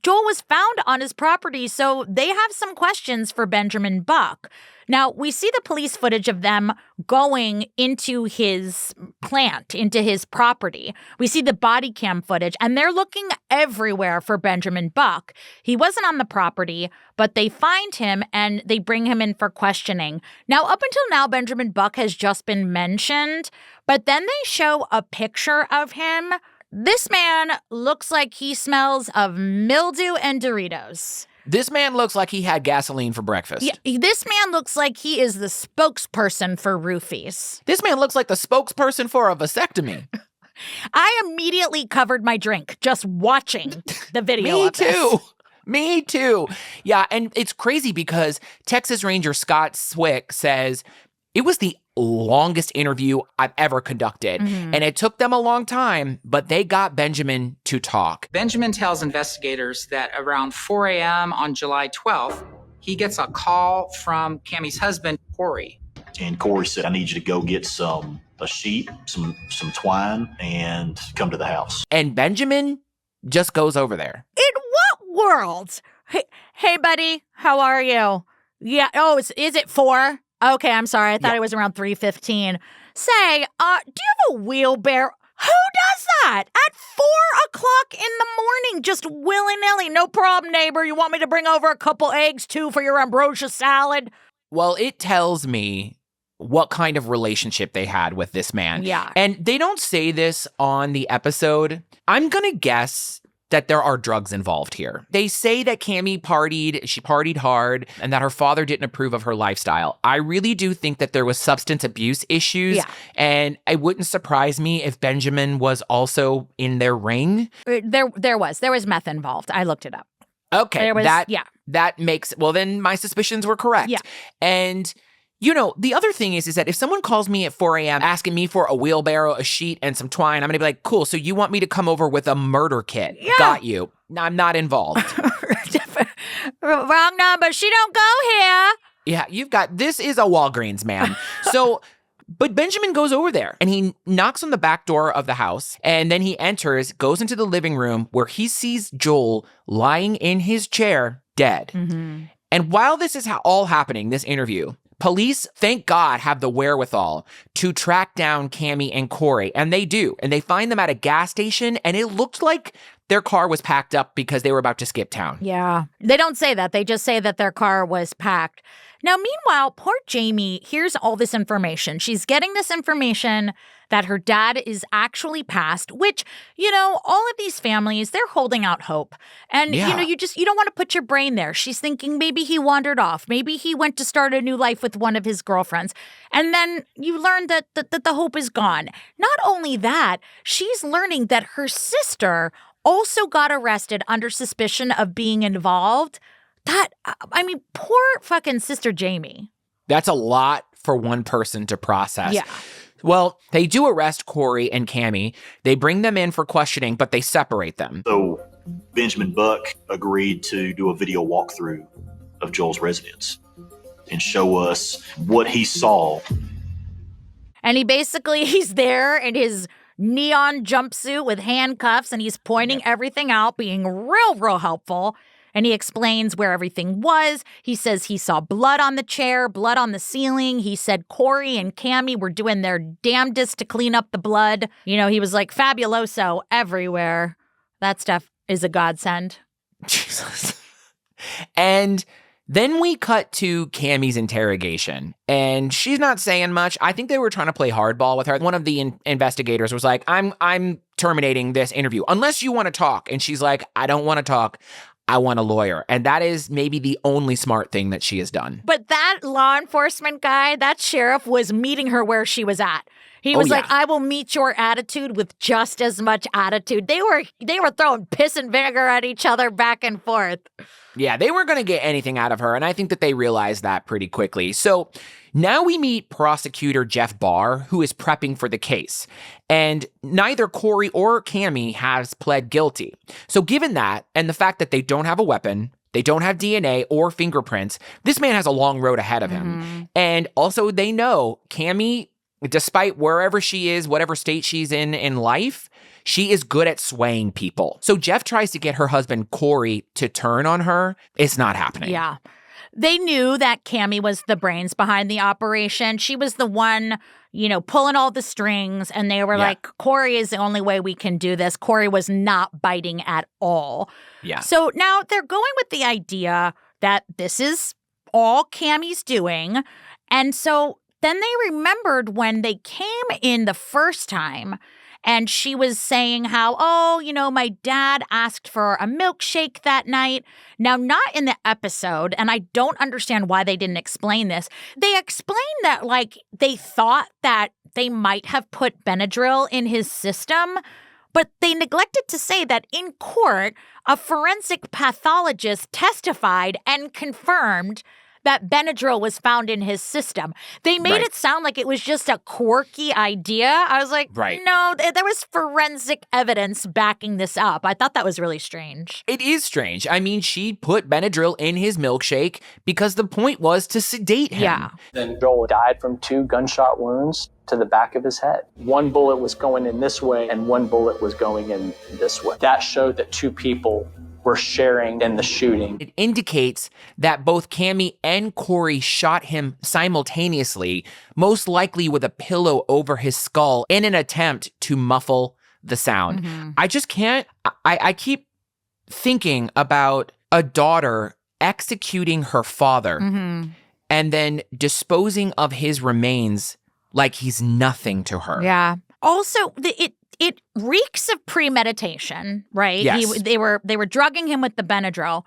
Joel was found on his property, so they have some questions for Benjamin Buck. Now, we see the police footage of them going into his plant, into his property. We see the body cam footage, and they're looking everywhere for Benjamin Buck. He wasn't on the property, but they find him and they bring him in for questioning. Now, up until now, Benjamin Buck has just been mentioned, but then they show a picture of him. This man looks like he smells of mildew and Doritos. This man looks like he had gasoline for breakfast. Yeah, this man looks like he is the spokesperson for roofies. This man looks like the spokesperson for a vasectomy. I immediately covered my drink just watching the video of this. Me too. Yeah, and it's crazy because Texas Ranger Scott Swick says it was the longest interview I've ever conducted. And it took them a long time, but they got Benjamin to talk. Benjamin tells investigators that around 4 a.m. on July 12th, he gets a call from Cammie's husband, Corey. And Corey said, I need you to go get a sheet, some twine, and come to the house. And Benjamin just goes over there. In what world? Hey, buddy, how are you? Yeah, oh, is it 4? Okay, I'm sorry. I thought it was around 3:15. Say, do you have a wheelbarrow? Who does that at 4 o'clock in the morning? Just willy-nilly. No problem, neighbor. You want me to bring over a couple eggs, too, for your ambrosia salad? Well, it tells me what kind of relationship they had with this man. Yeah. And they don't say this on the episode. I'm going to guess that there are drugs involved here. They say that Cammie she partied hard, and that her father didn't approve of her lifestyle. I really do think that there was substance abuse issues, and it wouldn't surprise me if Benjamin was also in their ring. There was meth involved. I looked it up. Okay, that makes, well, then my suspicions were correct. Yeah. And you know, the other thing is that if someone calls me at 4 a.m. asking me for a wheelbarrow, a sheet, and some twine, I'm going to be like, cool, so you want me to come over with a murder kit. Yeah. Got you. I'm not involved. Wrong number. She don't go here. Yeah, this is a Walgreens, man. So, but Benjamin goes over there and he knocks on the back door of the house, and then he enters, goes into the living room where he sees Joel lying in his chair, dead. And while this is all happening, this interview, police, thank God, have the wherewithal to track down Cammie and Corey, and they do. And they find them at a gas station, and it looked like their car was packed up because they were about to skip town. Yeah. They don't say that. They just say that their car was packed. Now, meanwhile, poor Jamie hears all this information. She's getting this information that her dad is actually passed, which, you know, all of these families, they're holding out hope. And, you know, you don't want to put your brain there. She's thinking maybe he wandered off. Maybe he went to start a new life with one of his girlfriends. And then you learn that the hope is gone. Not only that, she's learning that her sister also got arrested under suspicion of being involved. Poor fucking Sister Jamie. That's a lot for one person to process. Yeah. Well, they do arrest Corey and Cammie. They bring them in for questioning, but they separate them. So Benjamin Buck agreed to do a video walkthrough of Joel's residence and show us what he saw. And he's there in his neon jumpsuit with handcuffs, and he's pointing everything out, being real helpful. And he explains where everything was. He says he saw blood on the chair, blood on the ceiling. He said Corey and Cammie were doing their damnedest to clean up the blood. You know, he was like fabuloso everywhere. That stuff is a godsend. Jesus. And Then we cut to Cammie's interrogation, and she's not saying much. I think they were trying to play hardball with her. One of the investigators was like, I'm terminating this interview unless you want to talk. And she's like, I don't want to talk. I want a lawyer. And that is maybe the only smart thing that she has done. But that law enforcement guy, that sheriff, was meeting her where she was at. He was like, I will meet your attitude with just as much attitude. They were throwing piss and vinegar at each other back and forth. Yeah, they weren't going to get anything out of her, and I think that they realized that pretty quickly. So now we meet prosecutor Jeff Barr, who is prepping for the case. And neither Corey or Cammie has pled guilty. So given that, and the fact that they don't have a weapon, they don't have DNA or fingerprints, this man has a long road ahead of him. And also they know Cammie, despite wherever she is, whatever state she's in life, she is good at swaying people. So Jeff tries to get her husband, Corey, to turn on her. It's not happening. Yeah. They knew that Cammie was the brains behind the operation. She was the one, pulling all the strings. And they were like, Corey is the only way we can do this. Corey was not biting at all. Yeah. So now they're going with the idea that this is all Cammie's doing. And so then they remembered when they came in the first time and she was saying how, my dad asked for a milkshake that night. Now, not in the episode, and I don't understand why they didn't explain this. They explained that, they thought that they might have put Benadryl in his system, but they neglected to say that in court, a forensic pathologist testified and confirmed that Benadryl was found in his system. They made it sound like it was just a quirky idea. I was like, no, there was forensic evidence backing this up. I thought that was really strange. It is strange. I mean, she put Benadryl in his milkshake because the point was to sedate him. Yeah. Then Joel died from 2 gunshot wounds to the back of his head. 1 bullet was going in this way and 1 bullet was going in this way. That showed that 2 people were sharing in the shooting. It indicates that both Cammie and Corey shot him simultaneously, most likely with a pillow over his skull in an attempt to muffle the sound. I just can't, I keep thinking about a daughter executing her father and then disposing of his remains like he's nothing to her. Yeah. Also, it reeks of premeditation, right? Yes. They were drugging him with the Benadryl.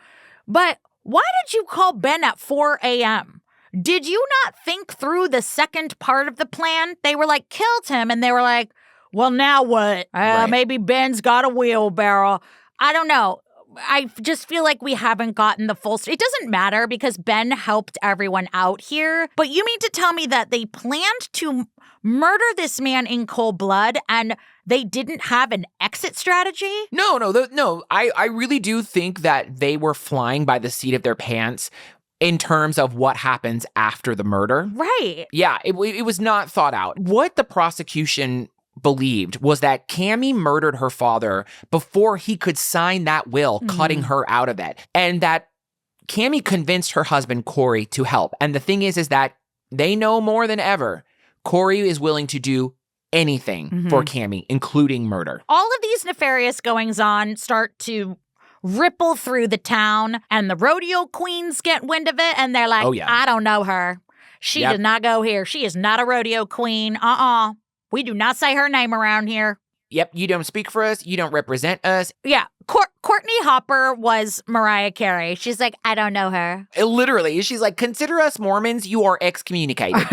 But why did you call Ben at 4 a.m.? Did you not think through the second part of the plan? They were like, killed him, and they were like, well, now what? Maybe Ben's got a wheelbarrow. I don't know. I just feel like we haven't gotten the full story. It doesn't matter because Ben helped everyone out here. But you mean to tell me that they planned to murder this man in cold blood and they didn't have an exit strategy? No. I really do think that they were flying by the seat of their pants in terms of what happens after the murder. Right. Yeah, it was not thought out. What the prosecution believed was that Cammie murdered her father before he could sign that will, cutting her out of it. And that Cammie convinced her husband, Corey, to help. And the thing is that they know more than ever. Corey is willing to do anything for Cammie, including murder. All of these nefarious goings-on start to ripple through the town, and the rodeo queens get wind of it, and they're like, I don't know her. She did not go here. She is not a rodeo queen. We do not say her name around here. Yep, you don't speak for us. You don't represent us. Yeah, Courtney Hopper was Mariah Carey. She's like, I don't know her. Literally, she's like, consider us Mormons. You are excommunicated.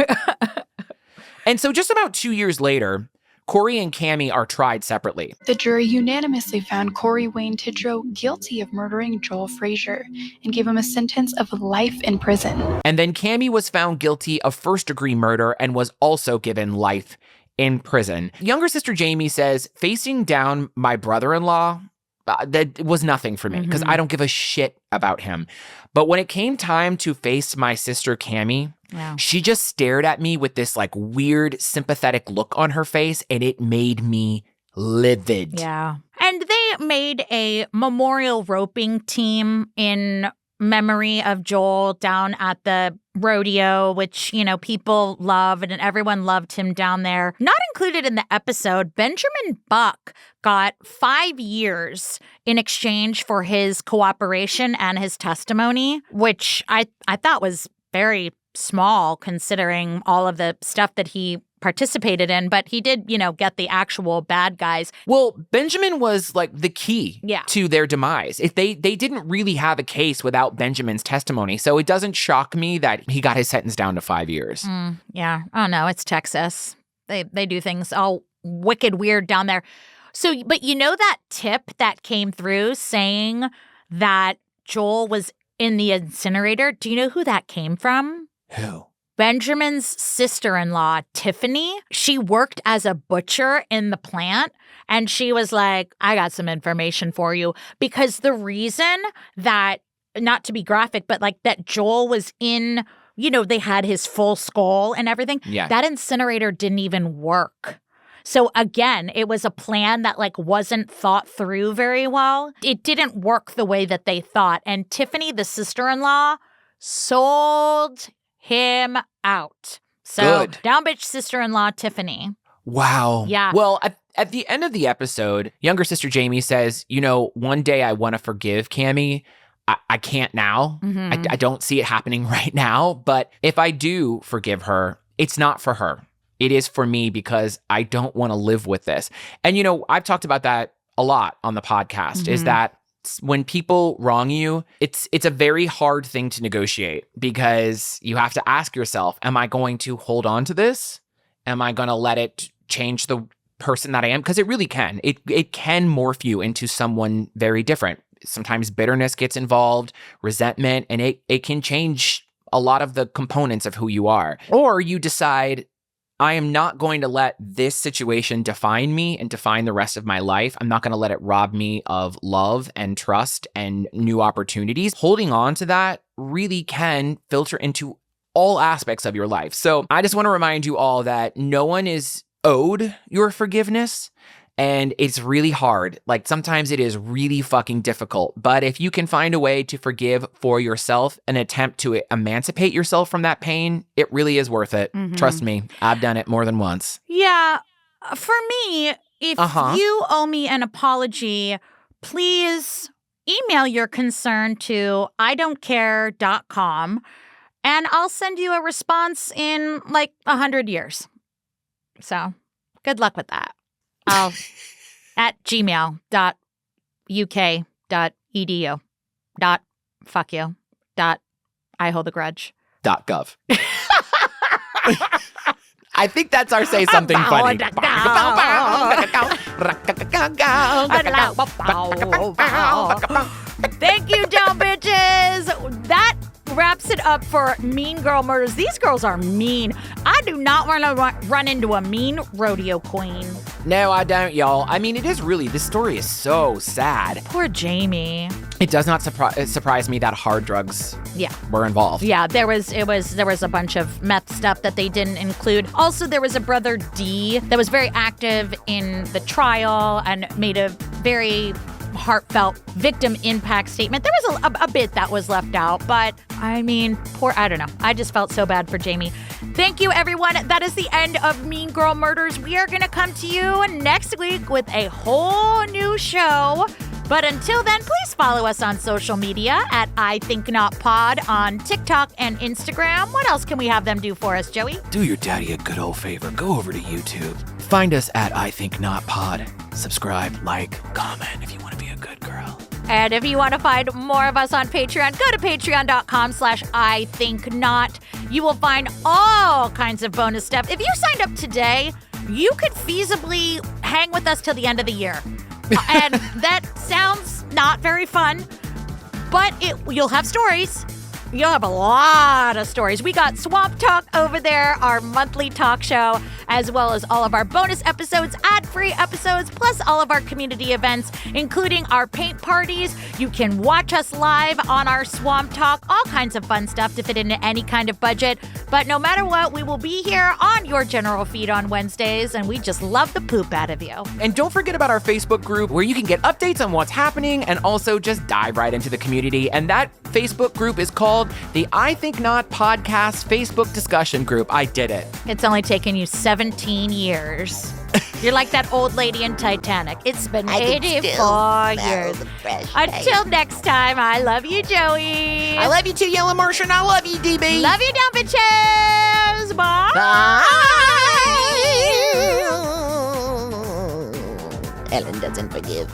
And so just about 2 years later, Corey and Cammie are tried separately. The jury unanimously found Corey Wayne Tidrow guilty of murdering Joel Frasier and gave him a sentence of life in prison. And then Cammie was found guilty of first-degree murder and was also given life in prison. Younger sister Jamie says, facing down my brother-in-law, that was nothing for me because I don't give a shit about him. But when it came time to face my sister Cammie, she just stared at me with this weird sympathetic look on her face, and it made me livid. Yeah. And they made a memorial roping team in memory of Joel down at the rodeo, which, people love, and everyone loved him down there. Not included in the episode, Benjamin Buck got 5 years in exchange for his cooperation and his testimony, which I thought was very small considering all of the stuff that he participated in, but he did, get the actual bad guys. Well, Benjamin was like the key Yeah. to their demise. If they didn't really have a case without Benjamin's testimony, so it doesn't shock me that he got his sentence down to 5 years. Yeah. Oh no, it's Texas. They do things all wicked weird down there. So, but that tip that came through saying that Joel was in the incinerator? Do you know who that came from? Who? Benjamin's sister-in-law, Tiffany. She worked as a butcher in the plant, and she was like, I got some information for you. Because the reason that, not to be graphic, but like that Joel was in, they had his full skull and everything. Yeah. That incinerator didn't even work. So again, it was a plan that wasn't thought through very well. It didn't work the way that they thought. And Tiffany, the sister-in-law, sold him out. So Good. down bitch sister-in-law Tiffany. Wow. Yeah. Well, at the end of the episode, younger sister Jamie says, one day I want to forgive Cammie. I can't now. Mhm. I don't see it happening right now. But if I do forgive her, it's not for her. It is for me because I don't want to live with this. And, I've talked about that a lot on the podcast, is Mhm. that when people wrong you, it's a very hard thing to negotiate because you have to ask yourself, am I going to hold on to this? Am I going to let it change the person that I am? Because it really can. It can morph you into someone very different. Sometimes bitterness gets involved, resentment, and it can change a lot of the components of who you are. Or you decide, I am not going to let this situation define me and define the rest of my life. I'm not going to let it rob me of love and trust and new opportunities. Holding on to that really can filter into all aspects of your life. So I just want to remind you all that no one is owed your forgiveness. And it's really hard. Sometimes it is really fucking difficult. But if you can find a way to forgive for yourself and attempt to emancipate yourself from that pain, it really is worth it. Mhm. Trust me, I've done it more than once. Yeah. For me, if you owe me an apology, please email your concern to idon'tcare.com and I'll send you a response in 100 years. So good luck with that. I'll at gmail.uk.edu. Fuck you. I hold a grudge. .gov. I think that's our say something funny. Thank you, down bitches. That wraps it up for Mean Girl Murders. These girls are mean. I do not want to run into a mean rodeo queen. No, I don't, y'all. I mean, this story is so sad. Poor Jamie. It does not surprise me that hard drugs Yeah. were involved. Yeah, there was a bunch of meth stuff that they didn't include. Also, there was a brother D that was very active in the trial and made a very heartfelt victim impact statement. There was a bit that was left out, but I mean, I don't know. I just felt so bad for Jamie. Thank you, everyone. That is the end of Mean Girl Murders. We are going to come to you next week with a whole new show. But until then, please follow us on social media at I Think Not Pod on TikTok and Instagram. What else can we have them do for us, Joey? Do your daddy a good old favor. Go over to YouTube. Find us at I Think Not Pod. Subscribe, like, comment if you want to be a good girl. And if you want to find more of us on Patreon, go to patreon.com/IThinkNot. You will find all kinds of bonus stuff. If you signed up today, you could feasibly hang with us till the end of the year. And that sounds not very fun, but you'll have stories. You'll have a lot of stories. We got Swamp Talk over there, our monthly talk show, as well as all of our bonus episodes, ad-free episodes, plus all of our community events, including our paint parties. You can watch us live on our Swamp Talk, all kinds of fun stuff to fit into any kind of budget. But no matter what, we will be here on your general feed on Wednesdays, and we just love the poop out of you. And don't forget about our Facebook group where you can get updates on what's happening and also just dive right into the community. And that Facebook group is called the I Think Not Podcast Facebook discussion group. I did it. It's only taken you 17 years. You're like that old lady in Titanic. It's been 84 years. Until next time, I love you, Joey. I love you too, Yellow Martian. I love you, DB. Love you, down bitches. Bye. Ellen doesn't forgive.